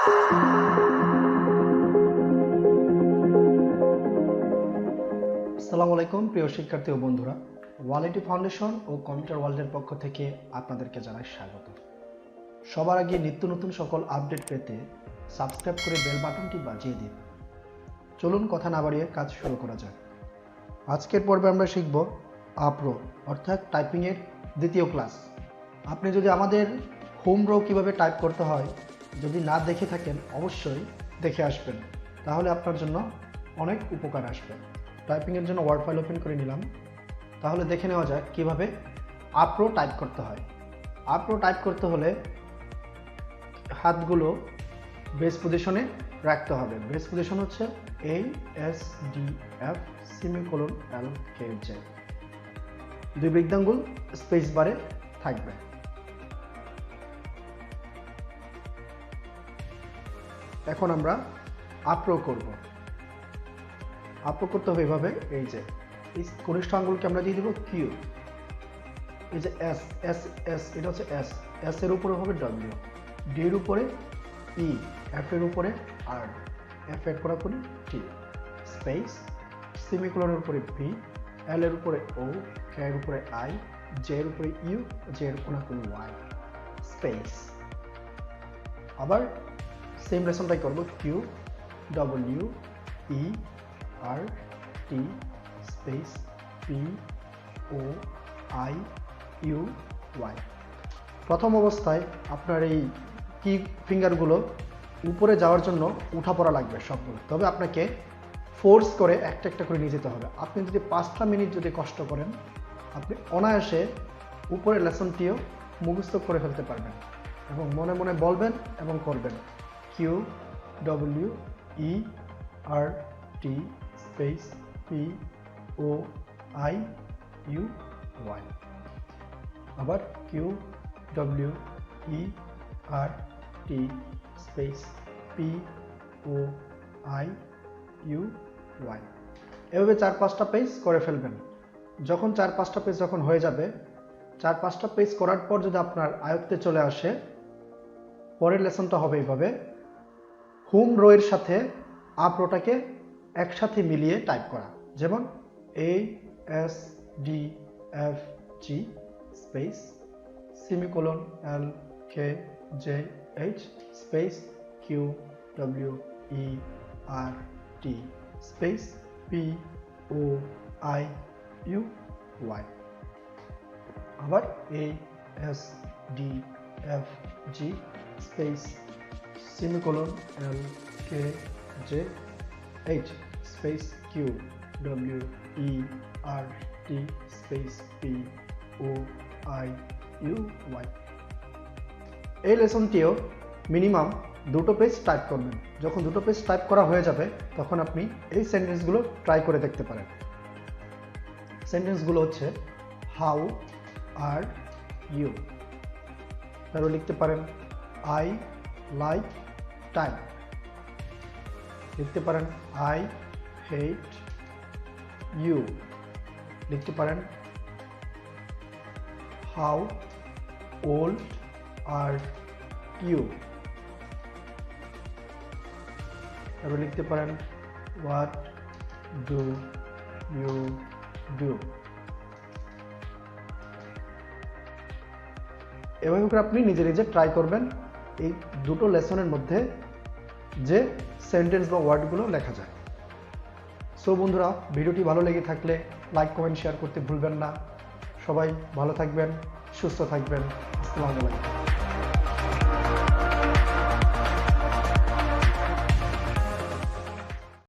আসসালামু আলাইকুম প্রিয় শিক্ষার্থী ও বন্ধুরা, ওয়ালিটি ফাউন্ডেশন ও কম্পিউটার ওয়ার্ল্ডের পক্ষ থেকে আপনাদেরকে জানাই স্বাগত। সবার আগে নিত্য নতুন সকল আপডেট পেতে সাবস্ক্রাইব করে বেল বাটনটি বাজিয়ে দিন। চলুন কথা না বাড়িয়ে কাজ শুরু করা যাক। আজকের পর্বে আমরা শিখব আপরো অর্থাৎ টাইপিংয়ের দ্বিতীয় ক্লাস। আপনি যদি আমাদের হোম রো কীভাবে টাইপ করতে হয় যদি না দেখে থাকেন, অবশ্যই দেখে আসবেন, তাহলে আপনার জন্য অনেক উপকার আসবে। টাইপিংয়ের জন্য ওয়ার্ড ফাইল ওপেন করে নিলাম। তাহলে দেখে নেওয়া যাক কীভাবে আপরো টাইপ করতে হয়। আপরো টাইপ করতে হলে হাতগুলো বেস পজিশনে রাখতে হবে। বেস পজিশন হচ্ছে ASDF সেমিকোলন LKJ। দুই বৃদ্ধাঙ্গুল স্পেস বারে থাকবে। এখন আমরা আপরো করব। আপরো করতে হবে এভাবে, এই যে এই কনিষ্ঠ আঙ্গুলকে আমরা দিয়ে দেবো কিউ, এই যে এস এস এস, এটা হচ্ছে এস, এস এর উপরে হবে ডব্লিউ, ডি এর উপরে ই, এফ এর উপরে আর, এফ এর কোনাকুনি টি, স্পেস, সেমিকোলনের উপরে ভি, এল এর উপরে ও, কে এর উপরে আই, জে এর উপরে ইউ, জে এর কোনাকুনি ওয়াই, স্পেস। আবার সেম লেসনটাই করবো, Q W E R T space P O I U Y. প্রথম অবস্থায় আপনার এই কি ফিঙ্গারগুলো উপরে যাওয়ার জন্য উঠা পড়া লাগবে সবগুলো, তবে আপনাকে ফোর্স করে একটা একটা করে নিয়ে যেতে হবে। আপনি যদি 5টা মিনিট যদি কষ্ট করেন, আপনি অনায়াসে উপরের লেসনটিও মুখস্থ করে ফেলতে পারবেন এবং মনে মনে বলবেন এবং করবেন। Q W E R T space P O I U Y. আবার Q W E R T space P O I U Y. এভাবে 4-5টা পেজ করে ফেলবেন। যখন 4-5টা পেজ যখন হয়ে যাবে, 4-5টা পেজ করার পর যদি আপনার আয়ত্তে চলে আসে, পরের লেসনটা হবে এইভাবে, হোম রো এর সাথে আপরোটাকে একসাথে মিলিয়ে টাইপ করা। যেমন ASDFG space semicolon LKJH space QWERT space POIUY। আবার ASDFG space semicolon LKJH space QWERT space POIUY। এই লেসনটিও মিনিমাম 2টো পেজ টাইপ করবেন। যখন 2টো পেজ টাইপ করা হয়ে যাবে, তখন আপনি এই সেন্টেন্সগুলো ট্রাই করে দেখতে পারেন। সেন্টেন্সগুলো হচ্ছে হাউ আর ইউ, তারপর লিখতে পারেন আই লাইক টাইম, লিখতে পারেন আই হেট ইউ, লিখতে পারেন হাউ ওল্ড আর ইউ, তারপর লিখতে পারেন হোয়াট ডু ইউ ডু। এভাবে করে আপনি নিজে নিজে ট্রাই করবেন এই 2টো লেসনের মধ্যে যে সেন্টেন্স বা ওয়ার্ডগুলো লেখা যায়। সো বন্ধুরা, ভিডিওটি ভালো লেগে থাকলে লাইক কমেন্ট শেয়ার করতে ভুলবেন না। সবাই ভালো থাকবেন, সুস্থ থাকবেন। আসসালামু আলাইকুম।